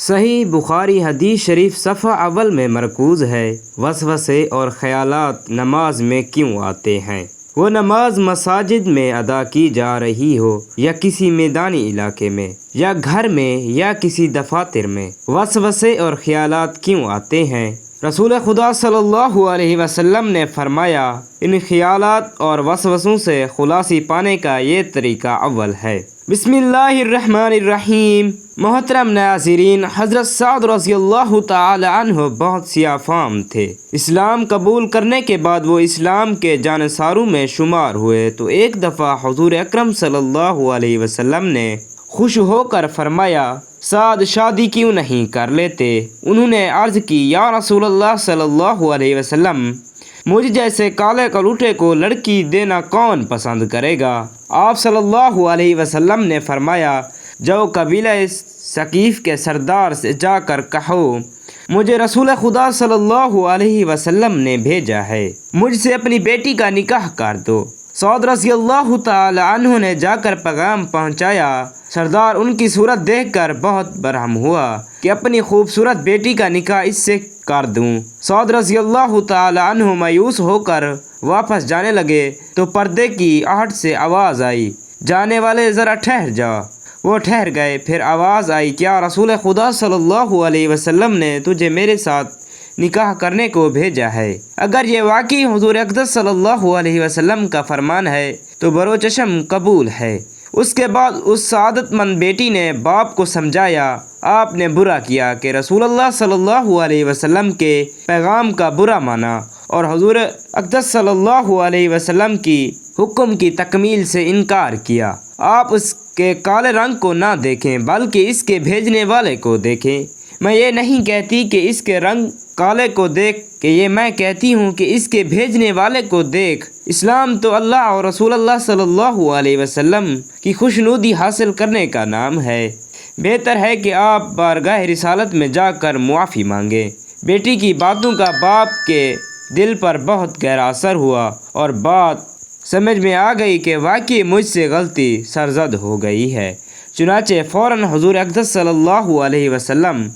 صحیح بخاری حدیث شریف صفحہ اول میں مرکوز ہے۔ وسوسے اور خیالات نماز میں کیوں آتے ہیں؟ وہ نماز مساجد میں ادا کی جا رہی ہو یا کسی میدانی علاقے میں یا گھر میں یا کسی دفاتر میں، وسوسے اور خیالات کیوں آتے ہیں؟ رسول خدا صلی اللہ علیہ وسلم نے فرمایا، ان خیالات اور وسوسوں سے خلاصی پانے کا یہ طریقہ اول ہے۔ بسم اللہ الرحمن الرحیم۔ محترم ناظرین، حضرت سعد رضی اللہ تعالی عنہ بہت سیاہ فام تھے۔ اسلام قبول کرنے کے بعد وہ اسلام کے جانصاروں میں شمار ہوئے تو ایک دفعہ حضور اکرم صلی اللہ علیہ وسلم نے خوش ہو کر فرمایا، سعد شادی کیوں نہیں کر لیتے؟ انہوں نے عرض کی، یا رسول اللہ صلی اللہ علیہ وسلم، مجھ جیسے کالے کلوٹے کو لڑکی دینا کون پسند کرے گا؟ آپ صلی اللہ علیہ وسلم نے فرمایا، جاؤ قبیلہ ثقیف کے سردار سے جا کر کہو، مجھے رسول خدا صلی اللہ علیہ وسلم نے بھیجا ہے، مجھ سے اپنی بیٹی کا نکاح کر دو۔ سعد رضی اللہ تعالی عنہ نے جا کر پیغام پہنچایا۔ سردار ان کی صورت دیکھ کر بہت برہم ہوا کہ اپنی خوبصورت بیٹی کا نکاح اس سے کر دوں۔ سعد رضی اللہ تعالی عنہ مایوس ہو کر واپس جانے لگے تو پردے کی آہٹ سے آواز آئی، جانے والے ذرا ٹھہر جا۔ وہ ٹھہر گئے۔ پھر آواز آئی، کیا رسول خدا صلی اللہ علیہ وسلم نے تجھے میرے ساتھ نکاح کرنے کو بھیجا ہے؟ اگر یہ واقعی حضور اقدس صلی اللہ علیہ وسلم کا فرمان ہے تو بروچشم قبول ہے۔ اس کے بعد اس سعادت مند بیٹی نے باپ کو سمجھایا، آپ نے برا کیا کہ رسول اللہ صلی اللہ علیہ وسلم کے پیغام کا برا مانا اور حضور اقدس صلی اللہ علیہ وسلم کی حکم کی تکمیل سے انکار کیا۔ آپ اس کے کالے رنگ کو نہ دیکھیں بلکہ اس کے بھیجنے والے کو دیکھیں۔ میں یہ نہیں کہتی کہ اس کے رنگ کالے کو دیکھ، کہ یہ میں کہتی ہوں کہ اس کے بھیجنے والے کو دیکھ۔ اسلام تو اللہ اور رسول اللہ صلی اللہ علیہ وسلم کی خوشنودی حاصل کرنے کا نام ہے۔ بہتر ہے کہ آپ بارگاہ رسالت میں جا کر معافی مانگیں۔ بیٹی کی باتوں کا باپ کے دل پر بہت گہرا اثر ہوا اور بات سمجھ میں آ گئی کہ واقعی مجھ سے غلطی سرزد ہو گئی ہے۔ چنانچہ فوراً حضور اقدس صلی اللہ علیہ وسلم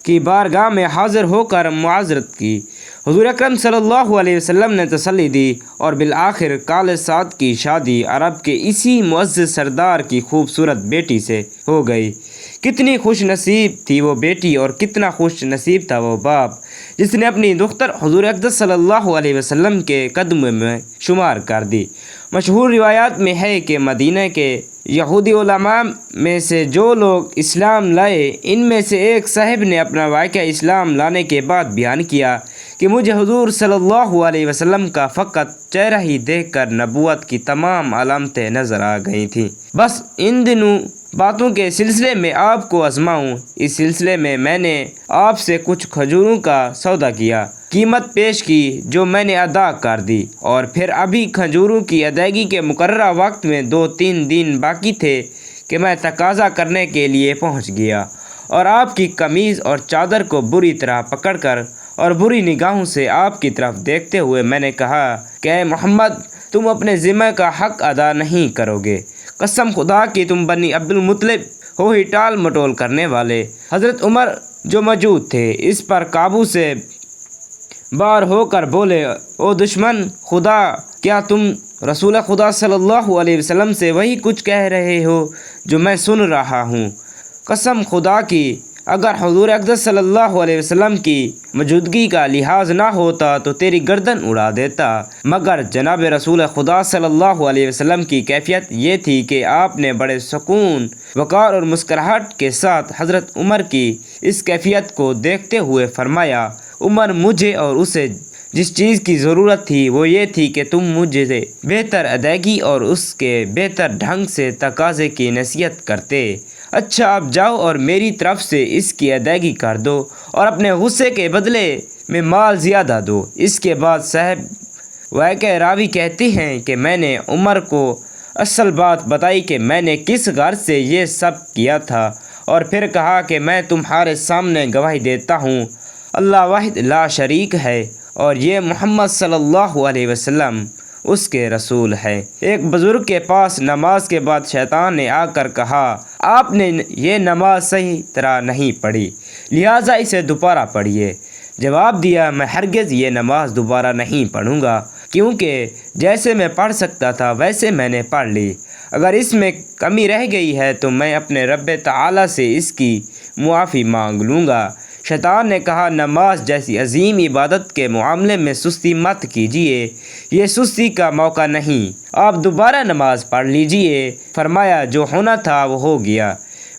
کی بارگاہ میں حاضر ہو کر معذرت کی۔ حضور اکرم صلی اللہ علیہ وسلم نے تسلی دی اور بالآخر کالے سعد کی شادی عرب کے اسی معزز سردار کی خوبصورت بیٹی سے ہو گئی۔ کتنی خوش نصیب تھی وہ بیٹی اور کتنا خوش نصیب تھا وہ باپ جس نے اپنی دختر حضور اقدس صلی اللہ علیہ وسلم کے قدموں میں شمار کر دی۔ مشہور روایات میں ہے کہ مدینہ کے یہودی علماء میں سے جو لوگ اسلام لائے، ان میں سے ایک صاحب نے اپنا واقعہ اسلام لانے کے بعد بیان کیا کہ مجھے حضور صلی اللہ علیہ وسلم کا فقط چہرہ ہی دیکھ کر نبوت کی تمام علامتیں نظر آ گئی تھیں۔ بس ان دنوں باتوں کے سلسلے میں آپ کو آزماؤں، اس سلسلے میں میں نے آپ سے کچھ کھجوروں کا سودا کیا، قیمت پیش کی جو میں نے ادا کر دی، اور پھر ابھی کھجوروں کی ادائیگی کے مقررہ وقت میں 2-3 دن باقی تھے کہ میں تقاضا کرنے کے لیے پہنچ گیا اور آپ کی قمیض اور چادر کو بری طرح پکڑ کر اور بری نگاہوں سے آپ کی طرف دیکھتے ہوئے میں نے کہا کہ اے محمد، تم اپنے ذمہ کا حق ادا نہیں کرو گے۔ قسم خدا کی تم بنی عبد المطلب ہو ہی ٹال مٹول کرنے والے۔ حضرت عمر جو موجود تھے اس پر قابو سے بار ہو کر بولے، او دشمن خدا، کیا تم رسول خدا صلی اللہ علیہ وسلم سے وہی کچھ کہہ رہے ہو جو میں سن رہا ہوں؟ قسم خدا کی اگر حضور اقدس صلی اللہ علیہ وسلم کی موجودگی کا لحاظ نہ ہوتا تو تیری گردن اڑا دیتا۔ مگر جناب رسول خدا صلی اللہ علیہ وسلم کی کیفیت یہ تھی کہ آپ نے بڑے سکون، وقار اور مسکراہٹ کے ساتھ حضرت عمر کی اس کیفیت کو دیکھتے ہوئے فرمایا، عمر، مجھے اور اسے جس چیز کی ضرورت تھی وہ یہ تھی کہ تم مجھے بہتر ادائیگی اور اس کے بہتر ڈھنگ سے تقاضے کی نصیحت کرتے۔ اچھا، اب جاؤ اور میری طرف سے اس کی ادائیگی کر دو اور اپنے غصے کے بدلے میں مال زیادہ دو۔ اس کے بعد صاحب واقعہ راوی کہتے ہیں کہ میں نے عمر کو اصل بات بتائی کہ میں نے کس غرض سے یہ سب کیا تھا، اور پھر کہا کہ میں تمہارے سامنے گواہی دیتا ہوں اللہ واحد لا شریک ہے اور یہ محمد صلی اللہ علیہ وسلم اس کے رسول ہیں۔ ایک بزرگ کے پاس نماز کے بعد شیطان نے آ کر کہا، آپ نے یہ نماز صحیح طرح نہیں پڑھی، لہٰذا اسے دوبارہ پڑھیے۔ جواب دیا، میں ہرگز یہ نماز دوبارہ نہیں پڑھوں گا، کیونکہ جیسے میں پڑھ سکتا تھا ویسے میں نے پڑھ لی۔ اگر اس میں کمی رہ گئی ہے تو میں اپنے رب تعالیٰ سے اس کی معافی مانگ لوں گا۔ شیطان نے کہا، نماز جیسی عظیم عبادت کے معاملے میں سستی مت کیجیے، یہ سستی کا موقع نہیں، آپ دوبارہ نماز پڑھ لیجیے۔ فرمایا، جو ہونا تھا وہ ہو گیا،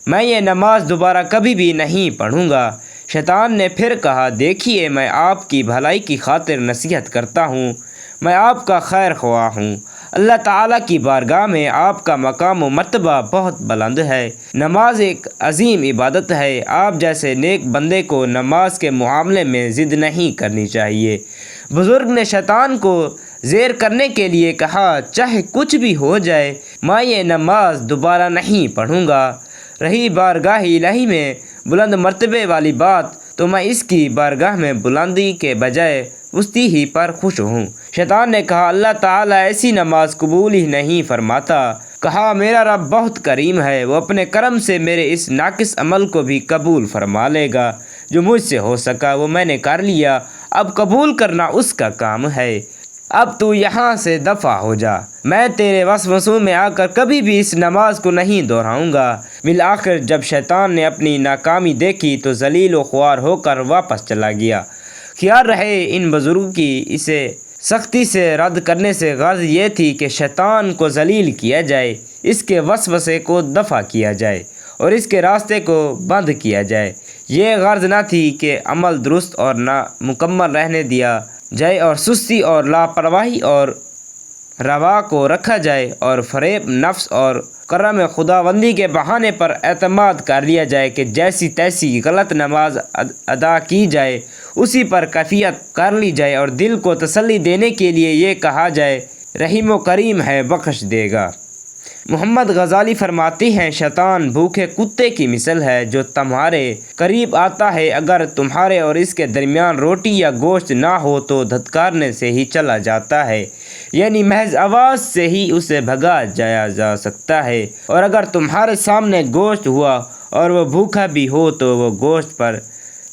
میں یہ نماز دوبارہ کبھی بھی نہیں پڑھوں گا۔ شیطان نے پھر کہا، دیکھیے میں آپ کی بھلائی کی خاطر نصیحت کرتا ہوں، میں آپ کا خیر خواہ ہوں، اللہ تعالیٰ کی بارگاہ میں آپ کا مقام و مرتبہ بہت بلند ہے، نماز ایک عظیم عبادت ہے، آپ جیسے نیک بندے کو نماز کے معاملے میں ضد نہیں کرنی چاہیے۔ بزرگ نے شیطان کو زیر کرنے کے لیے کہا، چاہے کچھ بھی ہو جائے میں یہ نماز دوبارہ نہیں پڑھوں گا۔ رہی بارگاہ الہی میں بلند مرتبے والی بات تو میں اس کی بارگاہ میں بلندی کے بجائے وسطی ہی پر خوش ہوں۔ شیطان نے کہا، اللہ تعالیٰ ایسی نماز قبول ہی نہیں فرماتا۔ کہا، میرا رب بہت کریم ہے، وہ اپنے کرم سے میرے اس ناقص عمل کو بھی قبول فرما لے گا۔ جو مجھ سے ہو سکا وہ میں نے کر لیا، اب قبول کرنا اس کا کام ہے، اب تو یہاں سے دفع ہو جا، میں تیرے وسوسوں میں آ کر کبھی بھی اس نماز کو نہیں دہراؤں گا۔ بالآخر جب شیطان نے اپنی ناکامی دیکھی تو ذلیل و خوار ہو کر واپس چلا گیا۔ خیال رہے ان بزرگوں کی اسے سختی سے رد کرنے سے غرض یہ تھی کہ شیطان کو ذلیل کیا جائے، اس کے وسوسے کو دفع کیا جائے اور اس کے راستے کو بند کیا جائے۔ یہ غرض نہ تھی کہ عمل درست اور نامکمل رہنے دیا جائے اور سستی اور لاپرواہی اور روا کو رکھا جائے اور فریب نفس اور کرم خداوندی کے بہانے پر اعتماد کر لیا جائے کہ جیسی تیسی غلط نماز ادا کی جائے، اسی پر کیفیت کر لی جائے اور دل کو تسلی دینے کے لیے یہ کہا جائے، رحیم و کریم ہے، بخش دے گا۔ محمد غزالی فرماتے ہیں، شیطان بھوکے کتے کی مثل ہے جو تمہارے قریب آتا ہے، اگر تمہارے اور اس کے درمیان روٹی یا گوشت نہ ہو تو دھتکارنے سے ہی چلا جاتا ہے، یعنی محض آواز سے ہی اسے بھگا جایا جا سکتا ہے، اور اگر تمہارے سامنے گوشت ہوا اور وہ بھوکا بھی ہو تو وہ گوشت پر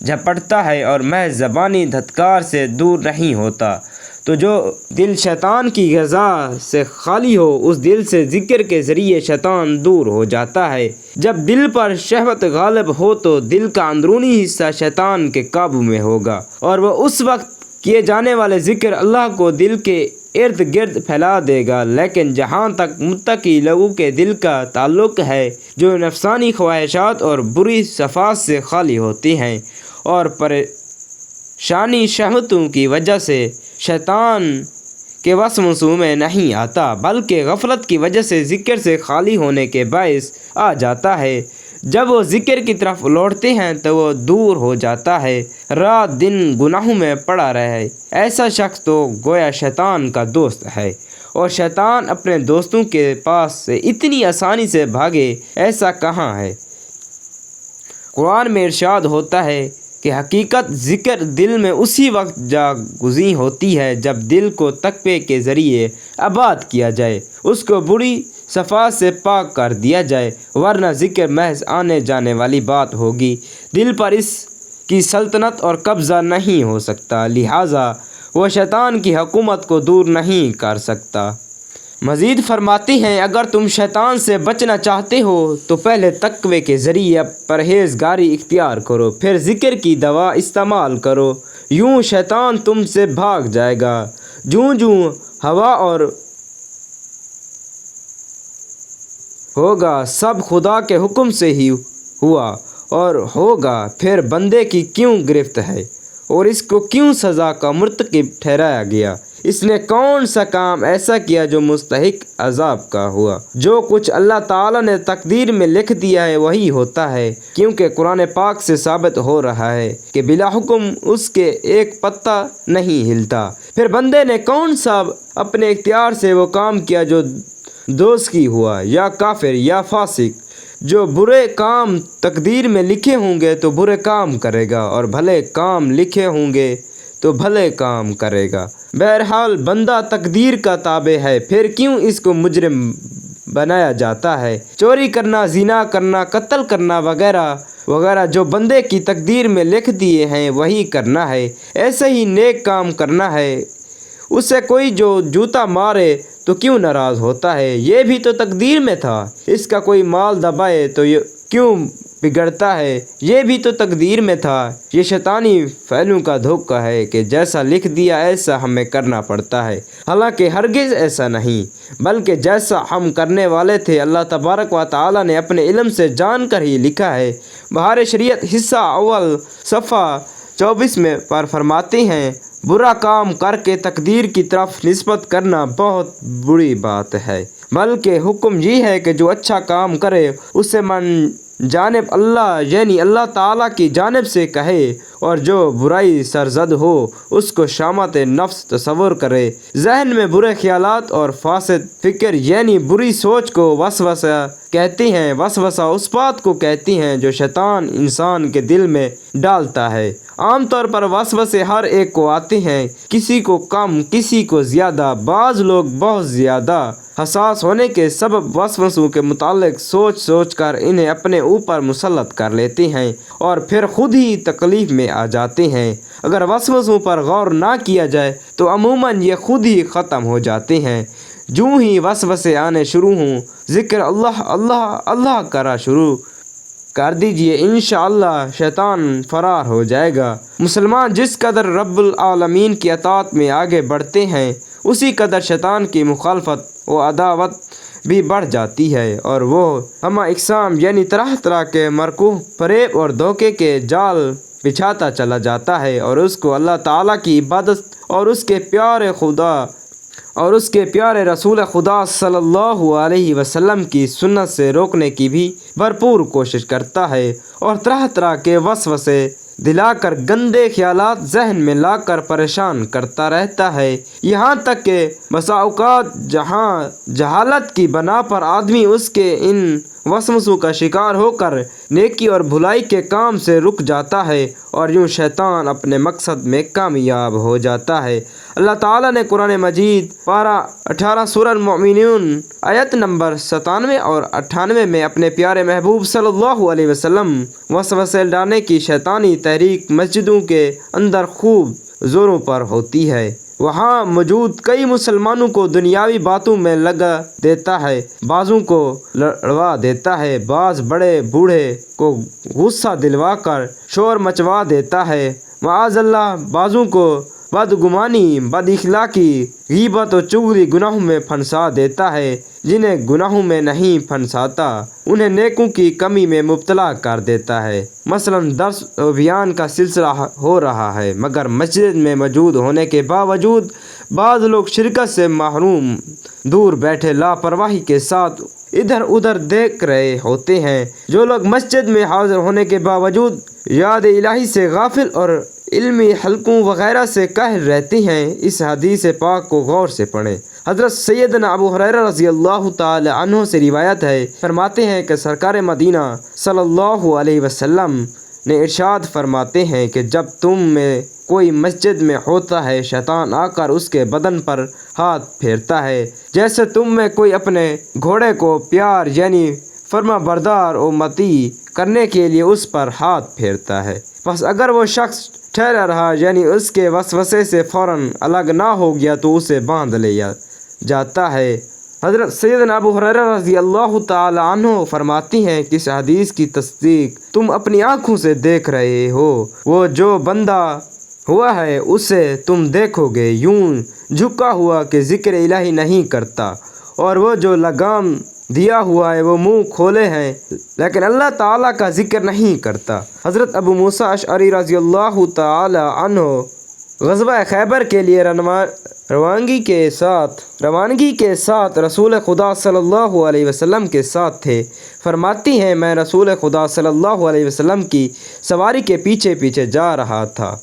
جھپٹتا ہے اور محض زبانی دھتکار سے دور نہیں ہوتا۔ تو جو دل شیطان کی غذا سے خالی ہو اس دل سے ذکر کے ذریعے شیطان دور ہو جاتا ہے۔ جب دل پر شہوت غالب ہو تو دل کا اندرونی حصہ شیطان کے قابو میں ہوگا اور وہ اس وقت کیے جانے والے ذکر اللہ کو دل کے ارد گرد پھیلا دے گا۔ لیکن جہاں تک متقی لوگوں کے دل کا تعلق ہے جو نفسانی خواہشات اور بری صفات سے خالی ہوتی ہیں اور پریشانی شہوتوں کی وجہ سے شیطان کے وسوسوں میں نہیں آتا بلکہ غفلت کی وجہ سے ذکر سے خالی ہونے کے باعث آ جاتا ہے، جب وہ ذکر کی طرف لوٹتے ہیں تو وہ دور ہو جاتا ہے، رات دن گناہوں میں پڑا رہے۔ ایسا شخص تو گویا شیطان کا دوست ہے اور شیطان اپنے دوستوں کے پاس سے اتنی آسانی سے بھاگے ایسا کہاں ہے؟ قرآن میں ارشاد ہوتا ہے کہ حقیقت ذکر دل میں اسی وقت جاگزیں ہوتی ہے جب دل کو تقوی کے ذریعے آباد کیا جائے، اس کو بری صفات سے پاک کر دیا جائے، ورنہ ذکر محض آنے جانے والی بات ہوگی، دل پر اس کی سلطنت اور قبضہ نہیں ہو سکتا، لہٰذا وہ شیطان کی حکومت کو دور نہیں کر سکتا۔ مزید فرماتے ہیں، اگر تم شیطان سے بچنا چاہتے ہو تو پہلے تقوی کے ذریعے پرہیزگاری اختیار کرو، پھر ذکر کی دوا استعمال کرو، یوں شیطان تم سے بھاگ جائے گا۔ جوں جوں ہوا اور ہوگا سب خدا کے حکم سے ہی ہوا اور ہوگا، پھر بندے کی کیوں گرفت ہے اور اس کو کیوں سزا کا مرتکب ٹھہرایا گیا؟ اس نے کون سا کام ایسا کیا جو مستحق عذاب کا ہوا؟ جو کچھ اللہ تعالیٰ نے تقدیر میں لکھ دیا ہے وہی ہوتا ہے، کیونکہ قرآن پاک سے ثابت ہو رہا ہے کہ بلا حکم اس کے ایک پتہ نہیں ہلتا۔ پھر بندے نے کون سا اپنے اختیار سے وہ کام کیا جو دوزخی ہوا، یا کافر یا فاسق؟ جو برے کام تقدیر میں لکھے ہوں گے تو برے کام کرے گا اور بھلے کام لکھے ہوں گے تو بھلے کام کرے گا۔ بہرحال بندہ تقدیر کا تابع ہے، پھر کیوں اس کو مجرم بنایا جاتا ہے؟ چوری کرنا، زنا کرنا، قتل کرنا وغیرہ وغیرہ جو بندے کی تقدیر میں لکھ دیے ہیں وہی کرنا ہے۔ ایسے ہی نیک کام کرنا ہے، اس سے کوئی جو جوتا مارے تو کیوں ناراض ہوتا ہے؟ یہ بھی تو تقدیر میں تھا۔ اس کا کوئی مال دبائے تو کیوں بگڑتا ہے؟ یہ بھی تو تقدیر میں تھا۔ یہ شیطانی فعلوں کا دھوکہ ہے کہ جیسا لکھ دیا ایسا ہمیں کرنا پڑتا ہے، حالانکہ ہرگز ایسا نہیں، بلکہ جیسا ہم کرنے والے تھے اللہ تبارک و تعالی نے اپنے علم سے جان کر ہی لکھا ہے۔ بہار شریعت حصہ اول صفحہ 24 میں پر فرماتے ہیں، برا کام کر کے تقدیر کی طرف نسبت کرنا بہت بری بات ہے، بلکہ حکم یہ ہے کہ جو اچھا کام کرے اسے من جانب اللہ یعنی اللہ تعالیٰ کی جانب سے کہے، اور جو برائی سرزد ہو اس کو شامت نفس تصور کرے۔ ذہن میں برے خیالات اور فاسد فکر یعنی بری سوچ کو وسوسہ کہتے ہیں۔ وسوسہ اس بات کو کہتی ہیں جو شیطان انسان کے دل میں ڈالتا ہے۔ عام طور پر وسوسے ہر ایک کو آتے ہیں، کسی کو کم، کسی کو زیادہ۔ بعض لوگ بہت زیادہ حساس ہونے کے سبب وسوسوں کے متعلق سوچ سوچ کر انہیں اپنے اوپر مسلط کر لیتے ہیں اور پھر خود ہی تکلیف میں آ جاتے ہیں۔ اگر وسوسوں پر غور نہ کیا جائے تو عموماً یہ خود ہی ختم ہو جاتے ہیں۔ جوں ہی وسوسے آنے شروع ہوں، ذکر اللہ اللہ اللہ کرا شروع کر دیجئے، انشاءاللہ شیطان فرار ہو جائے گا۔ مسلمان جس قدر رب العالمین کی اطاعت میں آگے بڑھتے ہیں اسی قدر شیطان کی مخالفت و عداوت بھی بڑھ جاتی ہے، اور وہ ہمہ اقسام یعنی طرح طرح کے مرکوب فریب اور دھوکے کے جال بچھاتا چلا جاتا ہے، اور اس کو اللہ تعالیٰ کی عبادت اور اس کے پیارے رسول خدا صلی اللہ علیہ وسلم کی سنت سے روکنے کی بھی بھرپور کوشش کرتا ہے، اور طرح طرح کے وسوسے دلا کر گندے خیالات ذہن میں لا کر پریشان کرتا رہتا ہے، یہاں تک کہ بسا اوقات جہالت کی بنا پر آدمی اس کے ان وسوسوں کا شکار ہو کر نیکی اور بھلائی کے کام سے رک جاتا ہے، اور یوں شیطان اپنے مقصد میں کامیاب ہو جاتا ہے۔ اللہ تعالیٰ نے قرآن مجید پارہ 18 سورہ المؤمنون آیت نمبر 97 اور 98 میں اپنے پیارے محبوب صلی اللہ علیہ وسلم وسوسے ڈالنے کی شیطانی تحریک مسجدوں کے اندر خوب زوروں پر ہوتی ہے۔ وہاں موجود کئی مسلمانوں کو دنیاوی باتوں میں لگا دیتا ہے، بعضوں کو لڑوا دیتا ہے، بعض بڑے بوڑھے کو غصہ دلوا کر شور مچوا دیتا ہے، معاذ اللہ بعضوں کو بدگمانی، بد اخلاقی، غیبت و چغلی گناہوں میں پھنسا دیتا ہے، جنہیں گناہوں میں نہیں پھنساتا انہیں نیکوں کی کمی میں مبتلا کر دیتا ہے۔ مثلا درس و بیان کا سلسلہ ہو رہا ہے، مگر مسجد میں موجود ہونے کے باوجود بعض لوگ شرکت سے محروم دور بیٹھے لاپرواہی کے ساتھ ادھر ادھر دیکھ رہے ہوتے ہیں۔ جو لوگ مسجد میں حاضر ہونے کے باوجود یاد الہی سے غافل اور علمی حلقوں وغیرہ سے کاہل رہتے ہیں، اس حدیث پاک کو غور سے پڑھیں۔ حضرت سیدنا ابو ہریرہ رضی اللہ تعالی عنہ سے روایت ہے، فرماتے ہیں کہ سرکار مدینہ صلی اللہ علیہ وسلم نے ارشاد فرماتے ہیں کہ جب تم میں کوئی مسجد میں ہوتا ہے شیطان آ کر اس کے بدن پر ہاتھ پھیرتا ہے، جیسے تم میں کوئی اپنے گھوڑے کو پیار یعنی فرما بردار و مطیع کرنے کے لیے اس پر ہاتھ پھیرتا ہے۔ بس اگر وہ شخص ٹھہرا رہا یعنی اس کے وسوسے سے فوراً الگ نہ ہو گیا تو اسے باندھ لیا جاتا ہے۔ حضرت سیدنا ابو ہریرہ رضی اللہ تعالی عنہ فرماتی ہیں کہ اس حدیث کی تصدیق تم اپنی آنکھوں سے دیکھ رہے ہو، وہ جو بندہ ہوا ہے اسے تم دیکھو گے یوں جھکا ہوا کہ ذکر الہی نہیں کرتا، اور وہ جو لگام دیا ہوا ہے وہ منہ کھولے ہیں لیکن اللہ تعالیٰ کا ذکر نہیں کرتا۔ حضرت ابو موسیٰ اشعری رضی اللہ تعالی عنہ غزوہ خیبر کے لیے روانگی کے ساتھ رسول خدا صلی اللہ علیہ وسلم کے ساتھ تھے۔ فرماتی ہیں میں رسول خدا صلی اللہ علیہ وسلم کی سواری کے پیچھے پیچھے جا رہا تھا،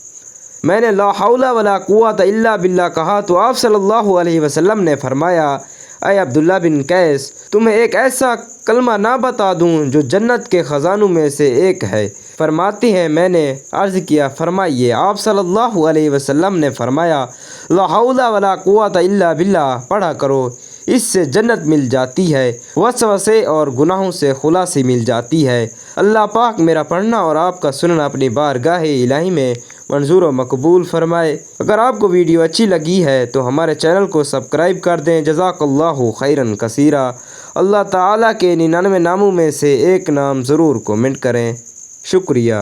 میں نے لا حول ولا قوت الا باللہ کہا تو آپ صلی اللہ علیہ وسلم نے فرمایا اے عبداللہ بن قیس، تمہیں ایک ایسا کلمہ نہ بتا دوں جو جنت کے خزانوں میں سے ایک ہے؟ فرماتے ہیں میں نے عرض کیا فرمائیے۔ آپ صلی اللہ علیہ وسلم نے فرمایا لا حول ولا قوت الا باللہ پڑھا کرو، اس سے جنت مل جاتی ہے، وسوسے اور گناہوں سے خلاصی مل جاتی ہے۔ اللہ پاک میرا پڑھنا اور آپ کا سننا اپنی بارگاہ الہی میں منظور و مقبول فرمائے۔ اگر آپ کو ویڈیو اچھی لگی ہے تو ہمارے چینل کو سبسکرائب کر دیں۔ جزاک اللہ خیرا کثیرا۔ اللہ تعالیٰ کے 99 ناموں میں سے ایک نام ضرور کمنٹ کریں۔ شکریہ۔